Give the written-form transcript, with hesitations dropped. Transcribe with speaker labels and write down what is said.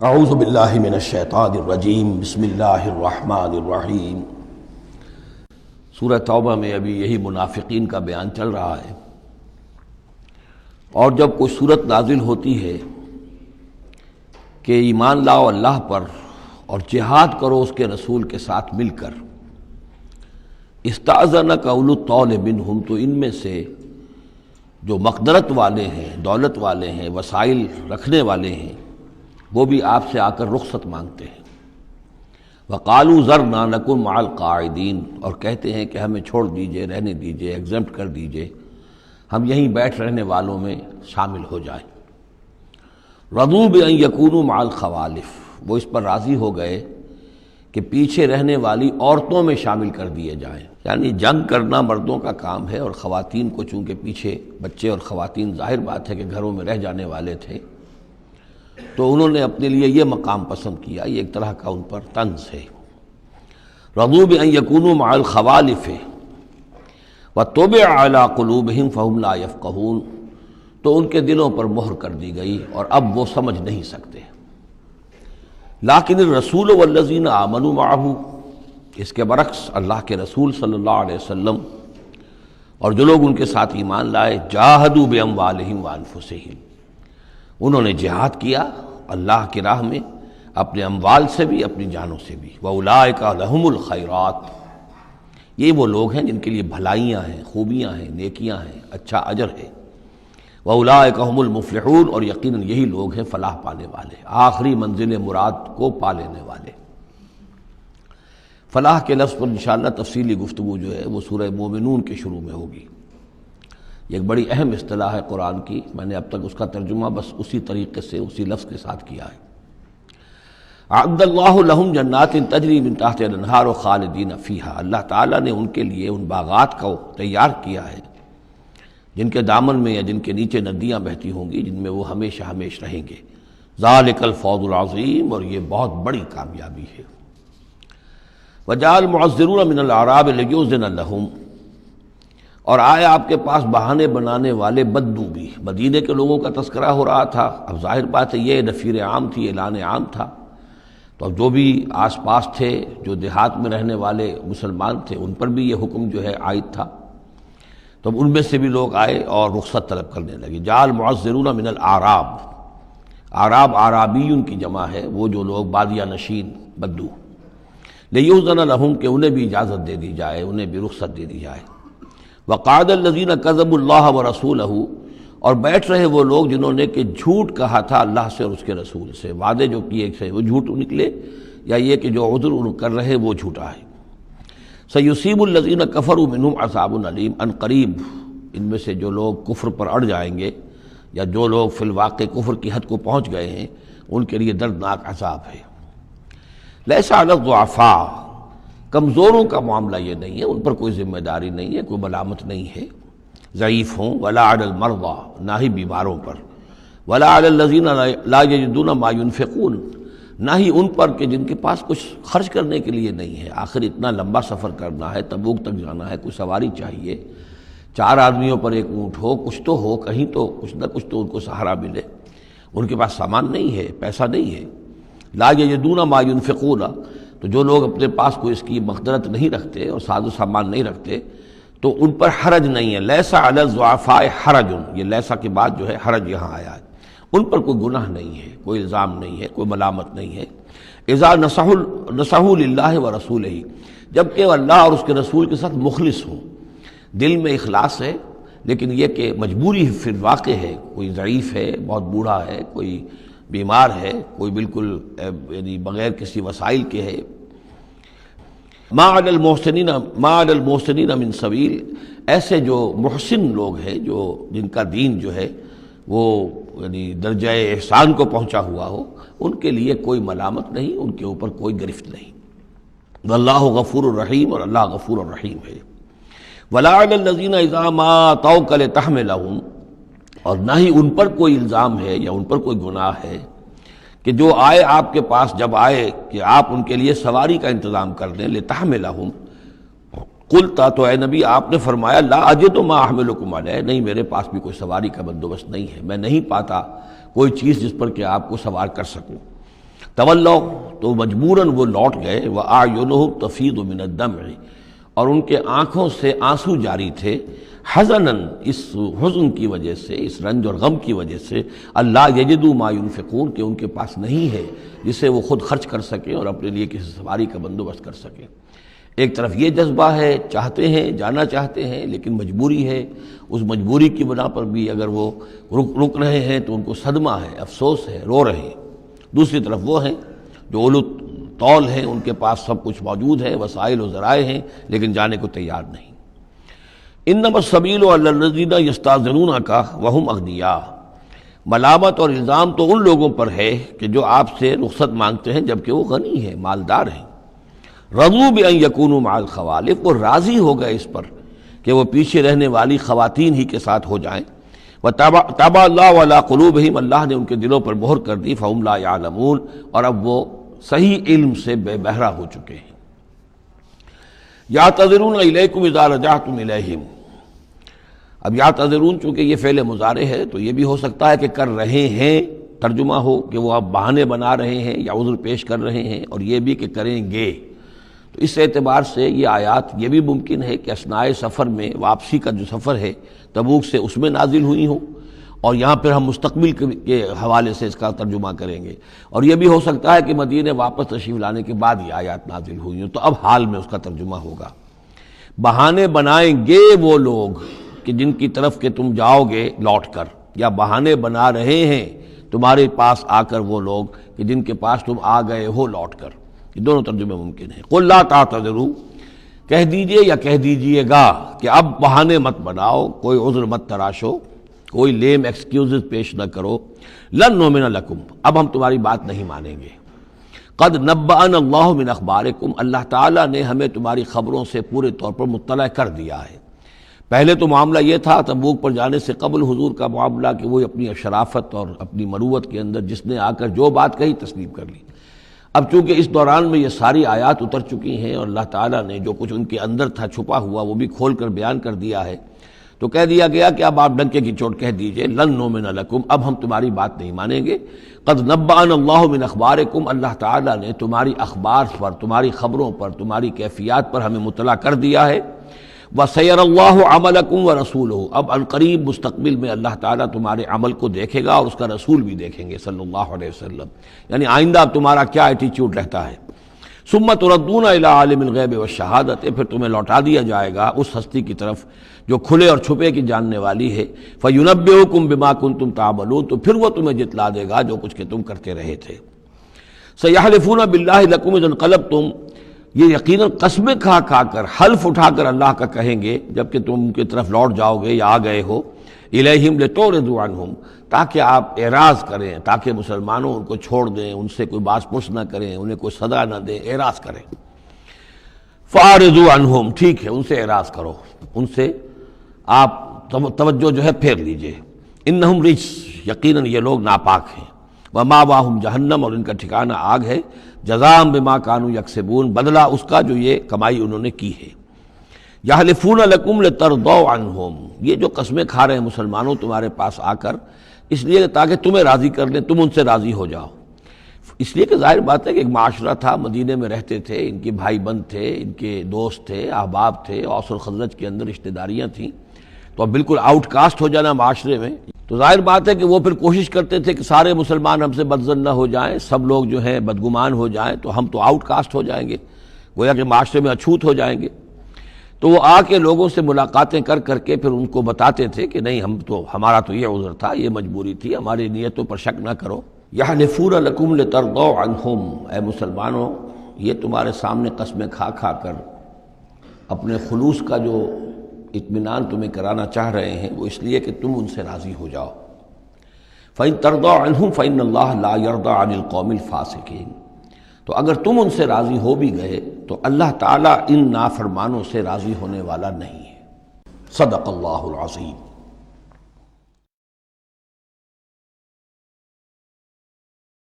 Speaker 1: اعوذ باللہ من الشیطان الرجیم بسم اللہ الرحمن الرحیم۔ سورہ توبہ میں ابھی یہی منافقین کا بیان چل رہا ہے، اور جب کوئی صورت نازل ہوتی ہے کہ ایمان لاؤ اللہ پر اور جہاد کرو اس کے رسول کے ساتھ مل کر، استأذنک اولو الطول منہم، تو ان میں سے جو مقدرت والے ہیں، دولت والے ہیں، وسائل رکھنے والے ہیں، وہ بھی آپ سے آ کر رخصت مانگتے ہیں۔ وقالوا ذرنا نکن مع القاعدین، اور کہتے ہیں کہ ہمیں چھوڑ دیجئے، رہنے دیجئے، ایگزمپٹ کر دیجئے، ہم یہیں بیٹھ رہنے والوں میں شامل ہو جائیں۔ رضوا بان یکونوا مع الخوالف، وہ اس پر راضی ہو گئے کہ پیچھے رہنے والی عورتوں میں شامل کر دیے جائیں، یعنی جنگ کرنا مردوں کا کام ہے، اور خواتین کو چونکہ پیچھے بچے اور خواتین ظاہر بات ہے کہ گھروں میں رہ جانے والے تھے، تو انہوں نے اپنے لیے یہ مقام پسند کیا، یہ ایک طرح کا ان پر طنز ہے۔ رضوا بان یکونوا مع الخوالف وطبع علی قلوبہم فہم لا یفقہون، تو ان کے دلوں پر مہر کر دی گئی اور اب وہ سمجھ نہیں سکتے۔ لیکن الرسول والذین آمنوا معہ، اس کے برعکس اللہ کے رسول صلی اللہ علیہ وسلم اور جو لوگ ان کے ساتھ ایمان لائے، جاہدوا باموالہم وانفسہم، انہوں نے جہاد کیا اللہ کی راہ میں، اپنے اموال سے بھی، اپنی جانوں سے بھی۔ وَأُولَٰئِکَ لَهُمُ الْخَيْرَاتُ، یہ وہ لوگ ہیں جن کے لیے بھلائیاں ہیں، خوبیاں ہیں، نیکیاں ہیں، اچھا اجر ہے۔ وَأُولَٰئِکَ هُمُ الْمُفْلِحُونَ، اور یقیناً یہی لوگ ہیں فلاح پانے والے، آخری منزل مراد کو پا لینے والے۔ فلاح کے لفظ پر انشاءاللہ تفصیلی گفتگو جو ہے وہ سورہ مومنون کے شروع میں ہوگی۔ یہ ایک بڑی اہم اصطلاح ہے قرآن کی، میں نے اب تک اس کا ترجمہ بس اسی طریقے سے اسی لفظ کے ساتھ کیا ہے۔ اعد اللہ لہم جنات تجری من تحتہا الانہار خالدین فیہا، اللہ تعالیٰ نے ان کے لیے ان باغات کو تیار کیا ہے جن کے دامن میں یا جن کے نیچے ندیاں بہتی ہوں گی، جن میں وہ ہمیشہ ہمیش رہیں گے۔ ذالک الفوز العظیم، اور یہ بہت بڑی کامیابی ہے۔ وجاء المعذرون من الاعراب لیؤذن لہم، اور آئے آپ کے پاس بہانے بنانے والے بدو بھی، مدینے کے لوگوں کا تذکرہ ہو رہا تھا، اب ظاہر بات ہے یہ نفیر عام تھی، اعلان عام تھا، تو اب جو بھی آس پاس تھے، جو دیہات میں رہنے والے مسلمان تھے، ان پر بھی یہ حکم جو ہے عائد تھا، تو اب ان میں سے بھی لوگ آئے اور رخصت طلب کرنے لگے۔ جاء المعذرون من الاعراب، اعراب اعرابیون کی جمع ہے، وہ جو لوگ بادیہ نشین بدو، لیؤذن لہم، کہ انہیں بھی اجازت دے دی جائے، انہیں بھی رخصت دے دی جائے۔ وقعد الذین کذبوا اللہ ورسولہ، اور بیٹھ رہے وہ لوگ جنہوں نے کہ جھوٹ کہا تھا اللہ سے اور اس کے رسول سے، وعدے جو کیے تھے وہ جھوٹ نکلے، یا یہ کہ جو عذر کر رہے وہ جھوٹا ہے۔ سیصیب الذین کفروا منہم عذاب علیم، ان قریب ان میں سے جو لوگ کفر پر اڑ جائیں گے، یا جو لوگ فی الواقع کفر کی حد کو پہنچ گئے ہیں، ان کے لیے دردناک عذاب ہے۔ لیس علی الضعفاء، کمزوروں کا معاملہ یہ نہیں ہے، ان پر کوئی ذمہ داری نہیں ہے، کوئی ملامت نہیں ہے، ضعیف ہوں، ولا علی المرضى، نہ ہی بیماروں پر، ولا علی الذین لا یجدون ما ينفقون، نہ ہی ان پر کہ جن کے پاس کچھ خرچ کرنے کے لیے نہیں ہے۔ آخر اتنا لمبا سفر کرنا ہے، تبوک تک جانا ہے، کوئی سواری چاہیے، 4 آدمیوں پر ایک اونٹ ہو، کچھ تو ہو، کہیں تو کچھ نہ کچھ تو ان کو سہارا ملے، ان کے پاس سامان نہیں ہے، پیسہ نہیں ہے۔ لا یجدون ما ينفقون، تو جو لوگ اپنے پاس کوئی اس کی مقدرت نہیں رکھتے اور ساز و سامان نہیں رکھتے، تو ان پر حرج نہیں ہے۔ لیس علی الضعفاء حرج، یہ لیسا کے بعد جو ہے حرج یہاں آیا ہے، ان پر کوئی گناہ نہیں ہے، کوئی الزام نہیں ہے، کوئی ملامت نہیں ہے۔ اذا نصحوا للہ ورسولہ، جب کہ وہ اللہ اور اس کے رسول کے ساتھ مخلص ہوں، دل میں اخلاص ہے، لیکن یہ کہ مجبوری فی الواقع ہے، کوئی ضعیف ہے، بہت بوڑھا ہے، کوئی بیمار ہے، کوئی بالکل یعنی بغیر کسی وسائل کے ہے۔ ما علی المحسنین من سبیل، ایسے جو محسن لوگ ہیں، جو جن کا دین جو ہے وہ یعنی درجہ احسان کو پہنچا ہوا ہو، ان کے لیے کوئی ملامت نہیں، ان کے اوپر کوئی گرفت نہیں۔ واللہ غفور الرحیم، اور اللہ غفور الرحیم ہے۔ ولا علی الذین اذا ما اتوک لتحملہم، اور نہ ہی ان پر کوئی الزام ہے یا ان پر کوئی گناہ ہے کہ جو آئے آپ کے پاس، جب آئے کہ آپ ان کے لیے سواری کا انتظام کر دیں، لتحملہم، قلتا، تو اے نبی آپ نے فرمایا، لا اجد ما احملکم علیہ، نہیں میرے پاس بھی کوئی سواری کا بندوبست نہیں ہے، میں نہیں پاتا کوئی چیز جس پر کہ آپ کو سوار کر سکوں۔ تولوا تو مجبوراً وہ لوٹ گئے، وَأَعْيُنُهُمْ تَفِيضُ مِنَ الدَّمْعِ اور ان کے آنکھوں سے آنسو جاری تھے، حزناً اس حزن کی وجہ سے، اس رنج اور غم کی وجہ سے، اللہ یجدوا ما ينفقون کہ ان کے پاس نہیں ہے جسے وہ خود خرچ کر سکیں اور اپنے لیے کسی سواری کا بندوبست کر سکیں۔ ایک طرف یہ جذبہ ہے، چاہتے ہیں، جانا چاہتے ہیں، لیکن مجبوری ہے، اس مجبوری کی بنا پر بھی اگر وہ رک رہے ہیں تو ان کو صدمہ ہے، افسوس ہے، رو رہے ہیں۔ دوسری طرف وہ ہیں جو اولو طول ہیں، ان کے پاس سب کچھ موجود ہے، وسائل و ذرائع ہیں، لیکن جانے کو تیار نہیں۔ انما السبیل علی الذین یستأذنونک وہم اغنیاء، ملامت اور الزام تو ان لوگوں پر ہے کہ جو آپ سے رخصت مانگتے ہیں جبکہ وہ غنی ہیں، مالدار ہیں۔ رضوا بأن یکونوا مع الخوالف، وہ راضی ہو گئے اس پر کہ وہ پیچھے رہنے والی خواتین ہی کے ساتھ ہو جائیں۔ وطبع اللہ علی قلوبہم، اللہ نے ان کے دلوں پر مہر کر دی، فہم لا یعلمون، اور اب وہ صحیح علم سے بے بہرہ ہو چکے ہیں۔ یعتذرون الیکم اذا رجعتم الیہم، اب یعتذرون چونکہ یہ فعل مضارع ہے تو یہ بھی ہو سکتا ہے کہ کر رہے ہیں، ترجمہ ہو کہ وہ اب بہانے بنا رہے ہیں یا عذر پیش کر رہے ہیں، اور یہ بھی کہ کریں گے۔ تو اس اعتبار سے یہ آیات یہ بھی ممکن ہے کہ اثناء سفر میں، واپسی کا جو سفر ہے تبوک سے، اس میں نازل ہوئی ہوں، اور یہاں پھر ہم مستقبل کے حوالے سے اس کا ترجمہ کریں گے، اور یہ بھی ہو سکتا ہے کہ مدینے واپس تشریف لانے کے بعد یہ آیات نازل ہوئی ہوں، تو اب حال میں اس کا ترجمہ ہوگا۔ بہانے بنائیں گے وہ لوگ کہ جن کی طرف کہ تم جاؤ گے لوٹ کر، یا بہانے بنا رہے ہیں تمہارے پاس آ کر وہ لوگ کہ جن کے پاس تم آ گئے ہو لوٹ کر، یہ دونوں ترجمے ممکن ہیں۔ قل لا تعتذروا، کہہ دیجئے یا کہہ دیجئے گا کہ اب بہانے مت بناؤ، کوئی عذر مت تراشو، کوئی لیم ایکسکیوزز پیش نہ کرو، لن نؤمن لکم، اب ہم تمہاری بات نہیں مانیں گے۔ قد نبأنا اللہ من اخبارکم، اللہ تعالیٰ نے ہمیں تمہاری خبروں سے پورے طور پر مطلع کر دیا ہے۔ پہلے تو معاملہ یہ تھا تبوک پر جانے سے قبل حضور کا معاملہ کہ وہ اپنی شرافت اور اپنی مروت کے اندر جس نے آ کر جو بات کہی تسلیم کر لی۔ اب چونکہ اس دوران میں یہ ساری آیات اتر چکی ہیں اور اللہ تعالیٰ نے جو کچھ ان کے اندر تھا چھپا ہوا وہ بھی کھول کر بیان کر دیا ہے، تو کہہ دیا گیا کہ اب آپ ڈنکے کی چوٹ کہہ دیجئے، لن نؤمن لکم، اب ہم تمہاری بات نہیں مانیں گے۔ قد نبأنا اللہ من اخبارکم، اللہ تعالیٰ نے تمہاری اخبار پر، تمہاری خبروں پر، تمہاری کیفیات پر ہمیں مطلع کر دیا ہے۔ وَسَيَرَ اللَّهُ عَمَلَكُمْ وَرَسُولُهُ، اب عنقریب مستقبل میں اللہ تعالیٰ تمہارے عمل کو دیکھے گا اور اس کا رسول بھی دیکھیں گے صلی اللہ علیہ وسلم، یعنی آئندہ اب تمہارا کیا ایٹیچیوڈ رہتا ہے۔ ثُمَّ تُرَدُّونَ إِلَىٰ عَالِمِ الْغَیْبِ وَالشَّہَادَةِ، پھر تمہیں لوٹا دیا جائے گا اس ہستی کی طرف جو کھلے اور چھپے کی جاننے والی ہے۔ فَيُنَبِّئُكُم بِمَا كُنتُمْ تَعْمَلُونَ، تو پھر وہ تمہیں جتلا دے گا جو کچھ کہ تم کرتے رہے تھے۔ سَيَحْلِفُونَ بِاللَّهِ لَكُمْ إِذَا انقلبتم، یہ یقیناً قسمیں کھا کھا کر، حلف اٹھا کر اللہ کا کہیں گے جب کہ تم ان کی طرف لوٹ جاؤ گے یا آ گئے ہو، الیہم لتعرضوا عنہم، تاکہ آپ اعراض کریں، تاکہ مسلمانوں ان کو چھوڑ دیں، ان سے کوئی باز پرس نہ کریں، انہیں کوئی صدا نہ دیں، اعراض کریں۔ فاعرضوا عنہم، ٹھیک ہے ان سے اعراض کرو، ان سے آپ توجہ جو ہے پھیر لیجئے۔ انہم رجس، یقیناً یہ لوگ ناپاک ہیں۔ وماواہم جہنم، اور ان کا ٹھکانہ آگ ہے۔ جزاء بما کانوا یکسبون، بدلہ اس کا جو یہ کمائی انہوں نے کی ہے۔ یحلفون لکم لترضوا عنہم، یہ جو قسمیں کھا رہے ہیں مسلمانوں تمہارے پاس آ کر، اس لیے تاکہ تمہیں راضی کر لیں، تم ان سے راضی ہو جاؤ۔ اس لیے کہ ظاہر بات ہے کہ ایک معاشرہ تھا، مدینے میں رہتے تھے، ان کے بھائی بند تھے، ان کے دوست تھے، احباب تھے، اوس اور خزرج کے اندر رشتہ داریاں تھیں، تو اب بالکل آؤٹ کاسٹ ہو جانا معاشرے میں، تو ظاہر بات ہے کہ وہ پھر کوشش کرتے تھے کہ سارے مسلمان ہم سے بدظن نہ ہو جائیں، سب لوگ جو ہیں بدگمان ہو جائیں، تو ہم تو آؤٹ کاسٹ ہو جائیں گے، گویا کہ معاشرے میں اچھوت ہو جائیں گے۔ تو وہ آ کے لوگوں سے ملاقاتیں کر کر کے پھر ان کو بتاتے تھے کہ نہیں، ہمارا تو یہ عذر تھا، یہ مجبوری تھی، ہماری نیتوں پر شک نہ کرو۔ یحلفون لکم لترضوا عنہم، اے مسلمانوں یہ تمہارے سامنے قسمیں کھا کھا کر اپنے خلوص کا جو اطمینان تمہیں کرانا چاہ رہے ہیں وہ اس لیے کہ تم ان سے راضی ہو جاؤ۔ فَإِن تَرْضَوْا عَنْهُمْ فَإِنَّ اللَّهَ لَا يَرْضَىٰ عَنِ الْقَوْمِ الْفَاسِقِينَ، تو اگر تم ان سے راضی ہو بھی گئے تو اللہ تعالیٰ ان نافرمانوں سے راضی ہونے والا نہیں ہے۔ صدق اللہ العظیم۔